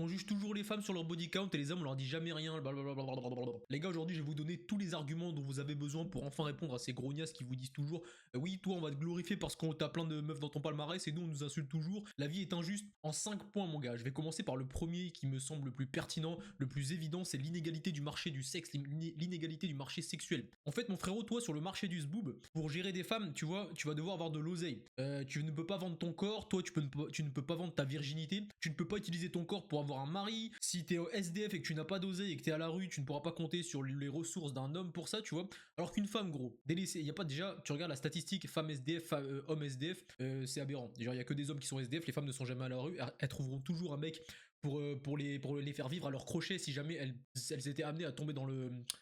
juge toujours les femmes sur leur body count et les hommes on leur dit jamais rien, blablabla. Les gars, aujourd'hui je vais vous donner tous les arguments dont vous avez besoin pour enfin répondre à ces grognasses qui vous disent toujours oui, toi on va te glorifier parce qu'on t'a plein de meufs dans ton palmarès et nous on nous insulte toujours. La vie est injuste en 5 points mon gars. Je vais commencer par le premier qui me semble le plus pertinent, le plus évident, c'est l'inégalité du marché du sexe, l'inégalité du marché sexuel. En fait mon frérot, toi sur le marché du zboob, pour gérer des femmes, tu vois, tu vas devoir avoir de l'oseille. Tu ne peux pas vendre ton corps, toi tu ne peux pas vendre ta virginité, tu ne peux pas utiliser ton corps pour avoir un mari. Si t'es SDF et que tu n'as pas d'oseille et que t'es à la rue, tu ne pourras pas compter sur les ressources d'un homme pour ça, tu vois. Alors qu'une femme, gros, délaissée, il y a pas déjà, tu regardes la statistique, femme SDF, homme SDF, c'est aberrant. Genre, il y a que des hommes qui sont SDF, les femmes ne sont jamais à la rue, elles trouveront toujours un mec pour les faire vivre à leur crochet si jamais elles étaient amenées à tomber dans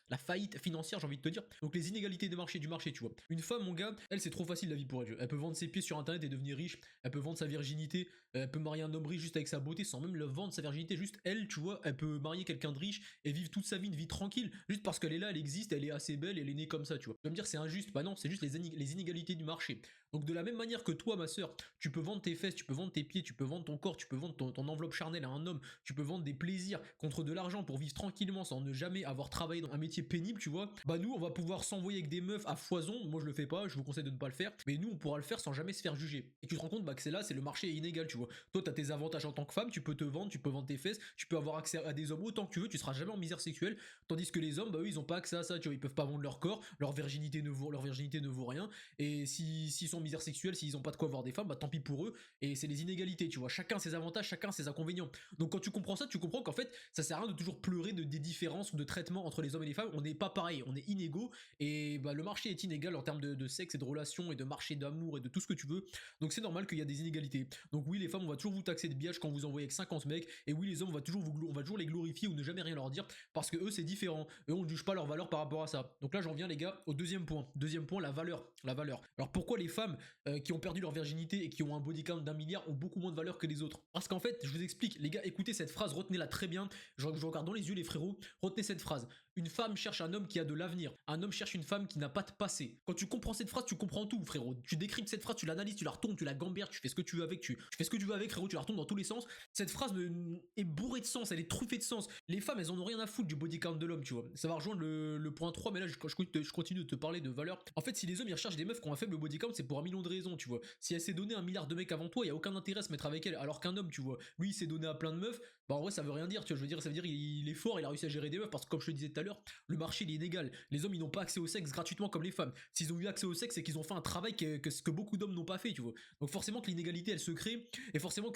la faillite financière, j'ai envie de te dire. Donc les inégalités du marché, tu vois. Une femme, mon gars, elle, c'est trop facile la vie pour elle. Elle peut vendre ses pieds sur internet et devenir riche, elle peut vendre sa virginité, elle peut marier un homme riche juste avec sa beauté sans même le vendre sa virginité, juste elle, tu vois, elle peut marier quelqu'un de riche et vivre toute sa vie une vie tranquille, juste parce qu'elle est là, elle existe, elle est assez belle, elle est née comme ça, tu vois. Tu vas me dire c'est injuste, bah non, c'est juste les inégalités du marché. Donc de la même manière que toi, ma soeur, tu peux vendre tes fesses, tu peux vendre tes pieds, tu peux vendre ton corps, tu peux vendre ton enveloppe charnelle à un homme, tu peux vendre des plaisirs contre de l'argent pour vivre tranquillement sans ne jamais avoir travaillé dans un métier pénible, tu vois. Bah nous, on va pouvoir s'envoyer avec des meufs à foison. Moi, je le fais pas, je vous conseille de ne pas le faire. Mais nous, on pourra le faire sans jamais se faire juger. Et tu te rends compte bah, que c'est là, c'est le marché est inégal, tu vois. Toi, t'as tes avantages en tant que femme, tu peux te vendre, tu peux vendre tes fesses, tu peux avoir accès à des hommes autant que tu veux, tu seras jamais en misère sexuelle. Tandis que les hommes, bah eux, ils ont pas accès à ça, tu vois. Ils peuvent pas vendre leur corps, leur virginité ne vaut rien. Et s'ils sont en misère sexuelle, s'ils ont pas de quoi avoir des femmes, bah tant pis pour eux. Et c'est les inégalités, tu vois. Chacun ses avantages, chacun ses inconvénients. Donc quand tu comprends ça, tu comprends qu'en fait, ça sert à rien de toujours pleurer des différences de traitement entre les hommes et les femmes. On n'est pas pareil, on est inégaux. Et bah, le marché est inégal en termes de sexe et de relations et de marché d'amour et de tout ce que tu veux. Donc c'est normal qu'il y a des inégalités. Donc oui, les femmes, on va toujours vous taxer de biage quand vous envoyez avec 50 mecs. Et oui, les hommes, on va toujours les glorifier ou ne jamais rien leur dire parce que eux, c'est différent. Eux, on ne juge pas leur valeur par rapport à ça. Donc là, j'en viens, les gars, au deuxième point. Deuxième point, la valeur. La valeur. Alors pourquoi les femmes qui ont perdu leur virginité et qui ont un body count d'1 milliard ont beaucoup moins de valeur que les autres? Parce qu'en fait, je vous explique, les gars, écoutez cette phrase, retenez-la très bien. Je regarde dans les yeux, les frérots. Retenez cette phrase. Une femme cherche un homme qui a de l'avenir. Un homme cherche une femme qui n'a pas de passé. Quand tu comprends cette phrase, tu comprends tout, frérot. Tu décryptes cette phrase, tu l'analyses, tu la retournes, tu la gamberges, tu fais ce que tu veux avec, tu fais ce que tu veux avec, frérot, tu la retournes dans tous les sens. Cette phrase est bourrée de sens, elle est truffée de sens. Les femmes, elles en ont rien à foutre du body count de l'homme, tu vois. Ça va rejoindre le point 3, mais là, je continue de te parler de valeur. En fait, si les hommes, ils recherchent des meufs qui ont un faible body count, c'est pour un million de raisons, tu vois. Si elle s'est donné 1 milliard de mecs avant toi, il y a aucun intérêt à se mettre avec elle. Alors qu'un homme, tu vois, lui, il s'est donné à plein de meufs, bah en vrai, ça veut rien dire, tu vois. Je veux dire, ça veut dire il est fort, il a réussi à gérer des meufs, parce que comme je te disais tout à l'heure, le marché il est inégal. Les hommes ils n'ont pas accès au sexe gratuitement comme les femmes. S'ils ont eu accès au sexe, c'est qu'ils ont fait un travail que beaucoup d'hommes n'ont pas fait, tu vois. Donc forcément que l'inégalité elle se crée, et forcément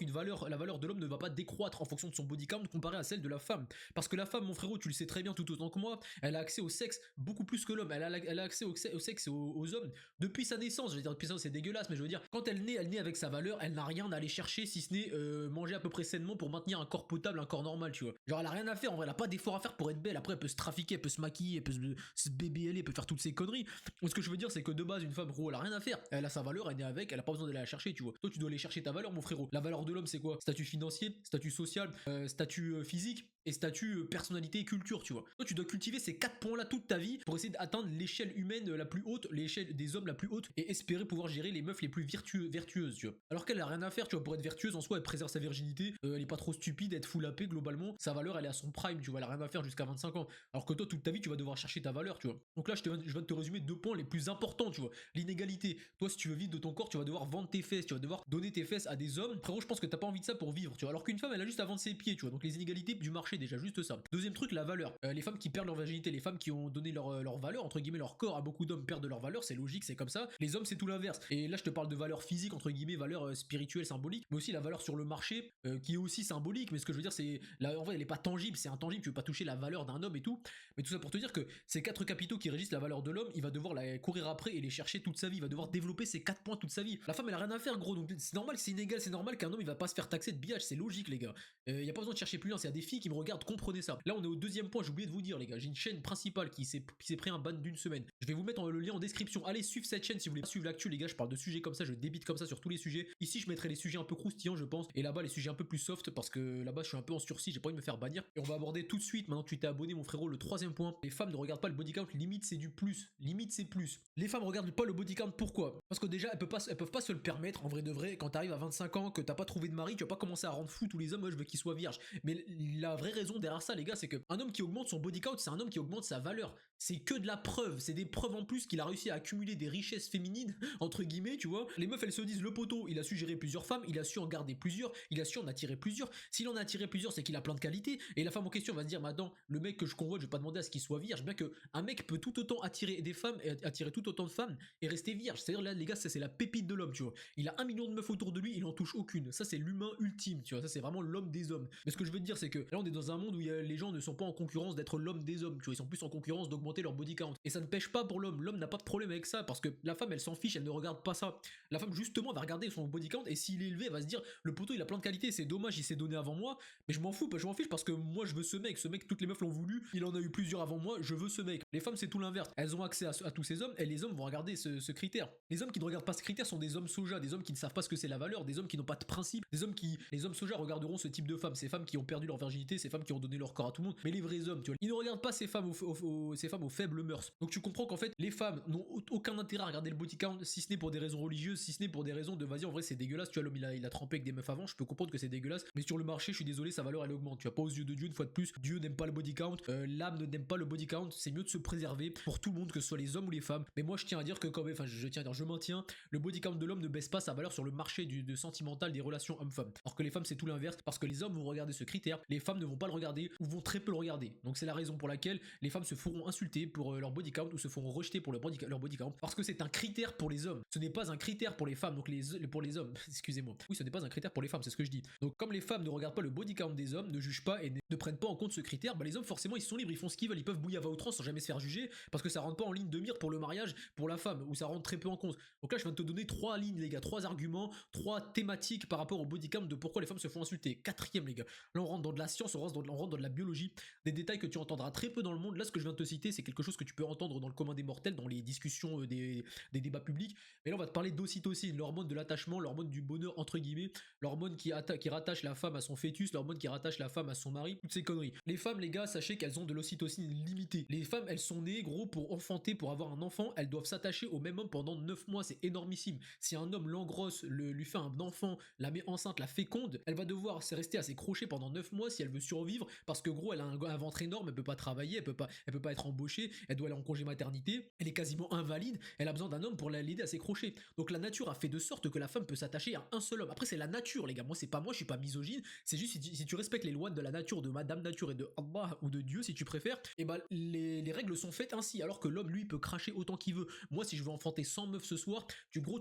la valeur de l'homme ne va pas décroître en fonction de son body count comparé à celle de la femme. Parce que la femme, mon frérot, tu le sais très bien tout autant que moi, elle a accès au sexe beaucoup plus que l'homme. Elle a accès au sexe et aux hommes depuis sa naissance. Je veux dire, depuis ça c'est dégueulasse, mais je veux dire, quand elle naît avec sa valeur, elle n'a rien à aller chercher si ce n'est manger à peu près sainement pour maintenir un corps potable, un corps normal, tu vois. Genre elle a rien à faire, en vrai, elle a pas d'effort à faire pour être belle. Après elle peut se trafiquer, elle peut se maquiller, elle peut se BBL, elle peut faire toutes ces conneries. Donc, ce que je veux dire c'est que de base une femme, gros, elle a rien à faire. Elle a sa valeur, elle est avec, elle a pas besoin d'aller la chercher, tu vois. Toi tu dois aller chercher ta valeur, mon frérot. La valeur de l'homme c'est quoi? Statut financier, statut social, statut physique et statut personnalité et culture, tu vois. Toi tu dois cultiver ces 4 points là toute ta vie pour essayer d'atteindre l'échelle humaine la plus haute, l'échelle des hommes la plus haute et espérer pouvoir gérer les meufs les plus vertueuses, tu vois. Alors qu'elle a rien à faire, tu vois, pour être vertueuse en soi, elle préserve sa virginité, elle est pas trop stupide, être full AP globalement, sa valeur elle est à son prime, tu vois, elle a rien à faire jusqu'à 25 ans. Alors que toi toute ta vie tu vas devoir chercher ta valeur, tu vois. Donc là je viens de te résumer 2 points les plus importants, tu vois. L'inégalité. Toi si tu veux vivre de ton corps, tu vas devoir vendre tes fesses, tu vas devoir donner tes fesses à des hommes. Frérot, je pense que t'as pas envie de ça pour vivre, tu vois. Alors qu'une femme elle a juste à vendre ses pieds, tu vois. Donc les inégalités du marché déjà, juste ça. Deuxième truc, la valeur. Les femmes qui perdent leur virginité, les femmes qui ont donné leur valeur, entre guillemets leur corps à beaucoup d'hommes perdent leur valeur, c'est logique, c'est comme ça. Les hommes c'est tout l'inverse. Et là je te parle de valeur physique, entre guillemets, valeur spirituelle, symbolique, mais aussi la valeur sur le marché, qui est aussi symbolique, mais ce que je veux dire c'est, là en vrai elle est pas tangible, c'est intangible, tu veux pas toucher la valeur d'un homme et tout, mais tout ça pour te dire que ces 4 capitaux qui régissent la valeur de l'homme, il va devoir la courir après et les chercher toute sa vie, il va devoir développer ces 4 points toute sa vie. La femme elle a rien à faire gros, donc c'est normal, c'est inégal, c'est normal qu'un homme il va pas se faire taxer de billage, c'est logique les gars. Y a pas besoin de chercher plus loin, c'est à des filles qui me regarde, comprenez ça. Là, on est au deuxième point, j'ai oublié de vous dire, les gars. J'ai une chaîne principale qui s'est pris un ban d'une semaine. Je vais vous mettre le lien en description. Allez, suivre cette chaîne si vous voulez suivre l'actu, les gars. Je parle de sujets comme ça, je débite comme ça sur tous les sujets. Ici, je mettrai les sujets un peu croustillants, je pense. Et là-bas, les sujets un peu plus soft parce que là-bas, je suis un peu en sursis, j'ai pas envie de me faire bannir. Et on va aborder tout de suite, maintenant que tu t'es abonné, mon frérot, le troisième point. Les femmes ne regardent pas le body count, limite, c'est du plus. Limite, c'est plus. Les femmes regardent pas le body count, pourquoi? Parce que déjà, elles peuvent pas se le permettre, en vrai de vrai. Quand t'arrives à 25 ans, que t'as pas trouvé de mari, tu vas pas commencer à rendre fou tous les hommes, moi je veux qu'ils soient vierges. Mais la vraie raison derrière ça, les gars, c'est que un homme qui augmente son body count, c'est un homme qui augmente sa valeur. C'est que de la preuve, c'est des preuves en plus qu'il a réussi à accumuler des richesses féminines, entre guillemets, tu vois. Les meufs, elles se disent, le poteau, il a su gérer plusieurs femmes, il a su en garder plusieurs, il a su en attirer plusieurs. S'il en a attiré plusieurs, c'est qu'il a plein de qualités. Et la femme en question va se dire, maintenant, le mec que je convoite, je vais pas demander à ce qu'il soit vierge, bien que un mec peut tout autant attirer des femmes et attirer tout autant de femmes et rester vierge. C'est-à-dire là, les gars, ça c'est la pépite de l'homme, tu vois. Il a 1 million de meufs autour de lui, il en touche aucune. Ça c'est l'humain ultime, tu vois. Ça c'est vraiment l'homme des hommes. Mais ce que je veux te dire, c'est que là, on est dans un monde où les gens ne sont pas en concurrence d'être l'homme des hommes, tu vois. Ils sont plus en concurrence d'augmenter leur body count. Et ça ne pêche pas pour l'homme. L'homme n'a pas de problème avec ça parce que la femme, elle s'en fiche, elle ne regarde pas ça. La femme, justement, va regarder son body count et s'il est élevé, elle va se dire, le poteau, il a plein de qualités, c'est dommage, il s'est donné avant moi, mais je m'en fous, je m'en fiche parce que moi, je veux ce mec. Ce mec, toutes les meufs l'ont voulu, il en a eu plusieurs avant moi, je veux ce mec. Les femmes, c'est tout l'inverse. Elles ont accès à tous ces hommes et les hommes vont regarder ce critère. Les hommes qui ne regardent pas ce critère sont des hommes soja, des hommes qui ne savent pas ce que c'est la valeur, des hommes qui n'ont pas de principe, des hommes qui. Les hommes soja regarderont ce type de femmes, ces femmes qui ont perdu leur virginité, ces femmes qui ont donné leur corps à tout le monde, mais les vrais hommes, tu vois. Ils ne regardent pas ces femmes aux faibles mœurs. Donc tu comprends qu'en fait, les femmes n'ont aucun intérêt à regarder le body count, si ce n'est pour des raisons religieuses, si ce n'est pour des raisons de vas-y, en vrai, c'est dégueulasse, tu vois, l'homme il a trempé avec des meufs avant, je peux comprendre que c'est dégueulasse, mais sur le marché, je suis désolé, sa valeur elle augmente, tu vois, pas aux yeux de Dieu, une fois de plus, Dieu n'aime pas le body count, l'âme ne n'aime pas le body count, c'est mieux de se préserver pour tout le monde, que ce soit les hommes ou les femmes. Mais moi, je tiens à dire que quand même, enfin, je maintiens, le body count de l'homme ne baisse pas sa valeur sur le marché de sentimental des relations homme-femme. Alors que les femmes, c'est tout l'inverse, parce que les hommes vont regarder ce critère, les femmes ne vont pas le regarder ou vont très peu le regarder. Donc c'est la raison pour laquelle les femmes se feront insulter pour leur body count ou se feront rejeter pour leur body count, parce que c'est un critère pour les hommes. Ce n'est pas un critère pour les femmes, donc pour les hommes. Excusez-moi. Oui, ce n'est pas un critère pour les femmes, c'est ce que je dis. Donc comme les femmes ne regardent pas le body count des hommes, ne jugent pas et ne prennent pas en compte ce critère, bah les hommes forcément ils sont libres, ils font ce qu'ils veulent, ils peuvent bouillir à outrance sans jamais se faire juger, parce que ça rentre pas en ligne de mire pour le mariage pour la femme, ou ça rentre très peu en compte. Donc là je viens de te donner 3 lignes les gars, 3 arguments, 3 thématiques par rapport au body count de pourquoi les femmes se font insulter. 4e les gars, là on rentre dans de la science, on rentre dans de la biologie, des détails que tu entendras très peu dans le monde. Là ce que je viens de te citer c'est quelque chose que tu peux entendre dans le commun des mortels, dans les discussions des débats publics, mais là on va te parler d'ocytocine, l'hormone de l'attachement, l'hormone du bonheur entre guillemets, l'hormone qui rattache la femme à son fœtus, l'hormone qui rattache la femme à son mari, toutes ces conneries. Les femmes les gars, sachez qu'elles ont de l'ocytocine limitée. Les femmes elles sont nées gros pour enfanter, pour avoir un enfant, elles doivent s'attacher au même homme pendant 9 mois, c'est énormissime. Si un homme l'engrosse, lui fait un enfant, la met enceinte, la féconde, elle va devoir rester à ses crochets pendant 9 mois si elle veut survivre, parce que gros elle a un ventre énorme, elle peut pas travailler, elle peut pas être embauchée, elle doit aller en congé maternité, elle est quasiment invalide, elle a besoin d'un homme pour l'aider à ses crochets. Donc la nature a fait de sorte que la femme peut s'attacher à un seul homme. Après c'est la nature les gars, moi c'est pas moi, je suis pas misogyne, c'est juste si tu respectes les lois de la nature, de Madame Nature et de Allah ou de Dieu si tu préfères, et bah les règles sont faites ainsi, alors que l'homme lui peut cracher autant qu'il veut. Moi si je veux enfanter 100 meufs ce soir, tu prends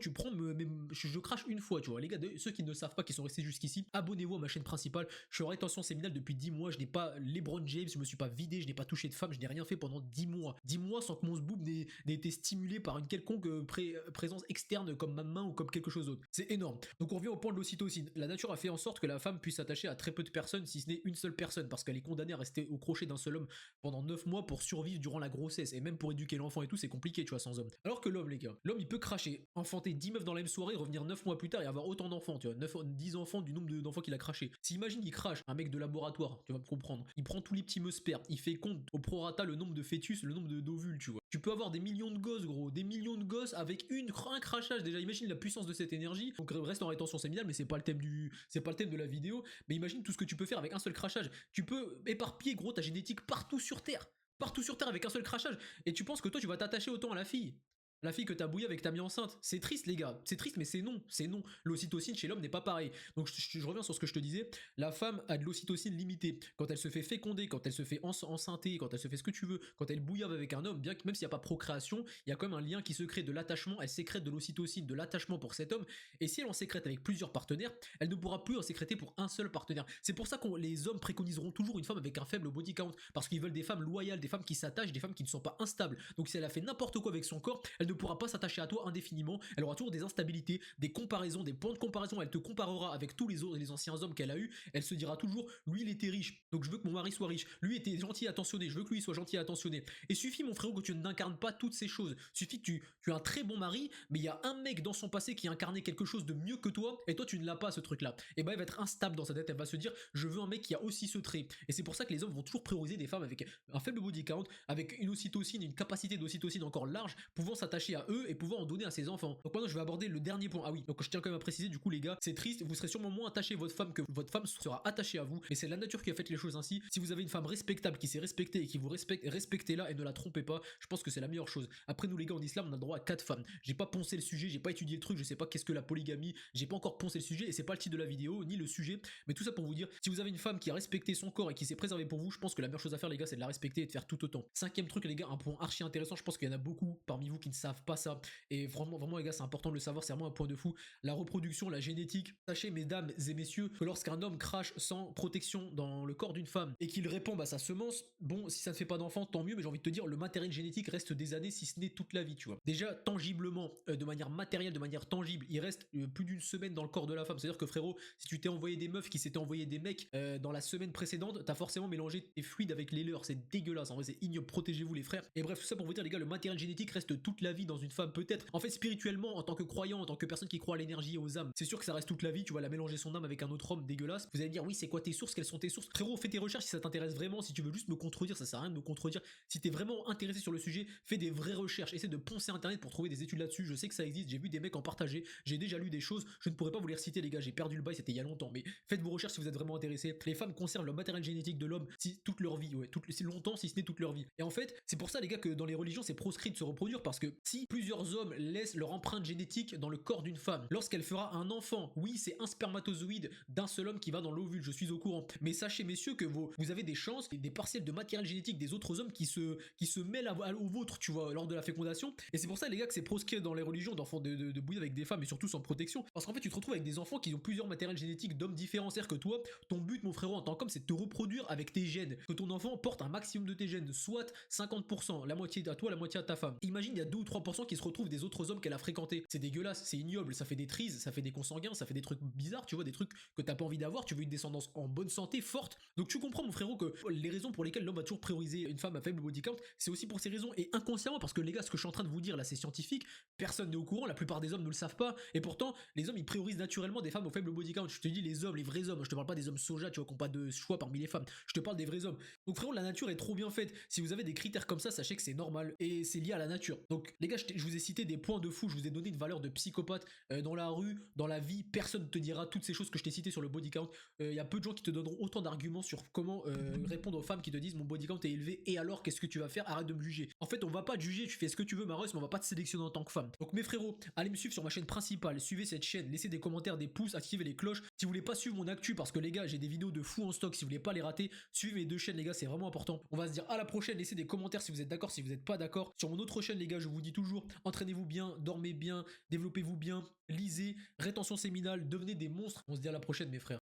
je crache une fois, tu vois. Les gars, ceux qui ne savent pas, qui sont restés jusqu'ici, abonnez-vous à ma chaîne principale. Je suis en rétention séminale depuis 10 mois, je n'ai pas LeBron James, je me suis pas vidé, je n'ai pas touché de femme, je n'ai rien fait pendant 10 mois. 10 mois sans que mon zboob n'ait été stimulé par une quelconque présence externe comme ma main ou comme quelque chose d'autre. C'est énorme. Donc on revient au point de l'ocytocine. La nature a fait en sorte que la femme puisse s'attacher à très peu de personnes, si ce n'est une seule personne, parce qu'elle est condamnée à rester au crochet d'un seul homme pendant 9 mois pour survivre durant la grossesse, et même pour éduquer l'enfant et tout, c'est compliqué, tu vois, sans homme. Alors que l'homme, les gars, l'homme il peut cracher, enfanter 10 meufs dans la même soirée, revenir 9 mois plus tard et avoir autant d'enfants, tu vois, 10 enfants du nombre d'enfants qu'il a craché. Si imagine il crache, un mec de laboratoire, tu vas me comprendre, il prend tous les petits spermes, il fait compte au prorata le nombre de fœtus, le nombre d'ovules, tu vois. Tu peux avoir des millions de gosses, gros, des millions de gosses avec un crachage. Déjà, imagine la puissance de cette énergie. Donc reste en rétention séminale, mais c'est pas le thème de la vidéo. Mais imagine tout ce que tu peux faire avec un seul crachage. Tu peux éparpiller, gros, ta génétique partout sur Terre. Partout sur Terre avec un seul crachage. Et tu penses que toi, tu vas t'attacher autant à la fille. La fille que t'as bouillée avec ta mis enceinte. C'est triste les gars, c'est triste mais c'est non, c'est non. L'ocytocine chez l'homme n'est pas pareil. Donc je reviens sur ce que je te disais, la femme a de l'ocytocine limitée. Quand elle se fait féconder, quand elle se fait enceinter, quand elle se fait ce que tu veux, quand elle bouillave avec un homme, bien que même s'il n'y a pas procréation, il y a quand même un lien qui se crée de l'attachement, elle sécrète de l'ocytocine, de l'attachement pour cet homme, et si elle en sécrète avec plusieurs partenaires, elle ne pourra plus en sécréter pour un seul partenaire. C'est pour ça que les hommes préconiseront toujours une femme avec un faible body count, parce qu'ils veulent des femmes loyales, des femmes qui s'attachent, des femmes qui ne sont pas instables. Donc si elle a fait n'importe quoi avec son corps, elle ne pourra pas s'attacher à toi indéfiniment. Elle aura toujours des instabilités, des comparaisons, des points de comparaison. Elle te comparera avec tous les autres, les anciens hommes qu'elle a eu. Elle se dira toujours, lui il était riche, donc je veux que mon mari soit riche. Lui était gentil et attentionné, je veux que lui soit gentil et attentionné. Et suffit mon frérot que tu n'incarnes pas toutes ces choses. Suffit que tu as un très bon mari, mais il y a un mec dans son passé qui a incarné quelque chose de mieux que toi, et toi tu ne l'as pas ce truc là. Et bah elle va être instable dans sa tête, elle va se dire je veux un mec qui a aussi ce trait. Et c'est pour ça que les hommes vont toujours prioriser des femmes avec un faible body count, avec une ocytocine, une capacité d'ocytocine encore large, pouvant s'attacher à eux et pouvant en donner à ses enfants. Donc maintenant je vais aborder le dernier point. Ah oui, donc je tiens quand même à préciser du coup les gars, c'est triste, vous serez sûrement moins attaché à votre femme que votre femme sera attachée à vous, mais c'est la nature qui a fait les choses ainsi. Si vous avez une femme respectable qui s'est respectée et qui vous respecte, respectez-la et ne la trompez pas, je pense que c'est la meilleure chose. Après nous les gars en islam on a le droit à 4 femmes. J'ai pas poncé le sujet, j'ai pas étudié le truc, je sais pas qu'est-ce que la polygamie, j'ai pas encore poncé le sujet et c'est pas le titre de la vidéo ni le sujet, mais tout ça pour vous dire, si vous avez une femme qui a respecté son corps et qui s'est préservée pour vous, je pense que la meilleure chose à faire les gars c'est de la respecter et de faire tout autant. Cinquième truc les gars, un point archi intéressant, je pense qu'il y en a beaucoup parmi vous qui ne savent pas ça et vraiment les gars c'est important de le savoir, c'est vraiment un point de fou. La reproduction, la génétique. Sachez mesdames et messieurs que lorsqu'un homme crache sans protection dans le corps d'une femme et qu'il répand à sa semence, bon si ça ne fait pas d'enfant tant mieux, mais j'ai envie de te dire le matériel génétique reste des années si ce n'est toute la vie tu vois. Déjà tangiblement, de manière matérielle, de manière tangible, il reste plus d'une semaine dans le corps de la femme. C'est à dire que frérot, si tu t'es envoyé des meufs qui s'étaient envoyé des mecs dans la semaine précédente, t'as forcément mélangé tes fluides avec les leurs, c'est dégueulasse, en vrai c'est ignoble, protégez-vous les frères. Et bref tout ça pour vous dire les gars, le matériel génétique reste toute la vie dans une femme peut-être. En fait spirituellement, en tant que croyant, en tant que personne qui croit à l'énergie et aux âmes, c'est sûr que ça reste toute la vie, tu vas la mélanger son âme avec un autre homme dégueulasse. Vous allez me dire oui c'est quoi tes sources, quelles sont tes sources? Frérot fais tes recherches si ça t'intéresse vraiment, si tu veux juste me contredire, ça sert à rien de me contredire. Si t'es vraiment intéressé sur le sujet, fais des vraies recherches, essaie de poncer internet pour trouver des études là-dessus, je sais que ça existe, j'ai vu des mecs en partager, j'ai déjà lu des choses, je ne pourrais pas vous les reciter les gars, j'ai perdu le bail, c'était il y a longtemps, mais faites vos recherches si vous êtes vraiment intéressé. Les femmes conservent le matériel génétique de l'homme toute leur vie, ouais, si longtemps si ce n'est toute leur vie. Et en fait, c'est pour ça les gars que dans les religions c'est proscrit de se reproduire parce que si plusieurs hommes laissent leur empreinte génétique dans le corps d'une femme, lorsqu'elle fera un enfant, oui c'est un spermatozoïde d'un seul homme qui va dans l'ovule, je suis au courant, mais sachez messieurs que vous avez des chances et des parcelles de matériel génétique des autres hommes qui se mêlent au vôtre, tu vois, lors de la fécondation. Et c'est pour ça les gars que c'est proscrit dans les religions d'enfants de bouillir avec des femmes et surtout sans protection, parce qu'en fait tu te retrouves avec des enfants qui ont plusieurs matériels génétiques d'hommes différents. C'est-à-dire que toi, ton but mon frérot en tant qu'homme c'est de te reproduire avec tes gènes, que ton enfant porte un maximum de tes gènes, soit 50%, la moitié à toi, la moitié à ta femme. Imagine il y a 2 ou 3% qui se retrouvent des autres hommes qu'elle a fréquentés. C'est dégueulasse, c'est ignoble, ça fait des trises, ça fait des consanguins, ça fait des trucs bizarres, tu vois, des trucs que t'as pas envie d'avoir, tu veux une descendance en bonne santé, forte. Donc tu comprends mon frérot que les raisons pour lesquelles l'homme va toujours prioriser une femme à faible body count, c'est aussi pour ces raisons et inconsciemment parce que les gars, ce que je suis en train de vous dire là, c'est scientifique, personne n'est au courant, la plupart des hommes ne le savent pas et pourtant les hommes ils priorisent naturellement des femmes au faible body count. Je te dis les hommes, les vrais hommes, je te parle pas des hommes soja, tu vois, qui ont pas de choix parmi les femmes. Je te parle des vrais hommes. Donc frérot, la nature est trop bien faite. Si vous avez des critères comme ça, sachez que c'est normal et c'est lié à la nature. Donc les gars, je vous ai cité des points de fou, je vous ai donné une valeur de psychopathe dans la rue, dans la vie, personne ne te dira toutes ces choses que je t'ai citées sur le body count. Il y a peu de gens qui te donneront autant d'arguments sur comment répondre aux femmes qui te disent mon body count est élevé et alors qu'est-ce que tu vas faire? Arrête de me juger. En fait, on va pas te juger, tu fais ce que tu veux Maros, mais on va pas te sélectionner en tant que femme. Donc mes frérots, allez me suivre sur ma chaîne principale, suivez cette chaîne, laissez des commentaires, des pouces, activez les cloches. Si vous voulez pas suivre mon actu parce que les gars, j'ai des vidéos de fou en stock, si vous voulez pas les rater, suivez mes 2 chaînes les gars, c'est vraiment important. On va se dire à la prochaine, laissez des commentaires si vous êtes d'accord, si vous êtes pas d'accord. Sur mon autre chaîne les gars, je vous dis toujours, entraînez-vous bien, dormez bien, développez-vous bien, lisez, rétention séminale, devenez des monstres. On se dit à la prochaine mes frères.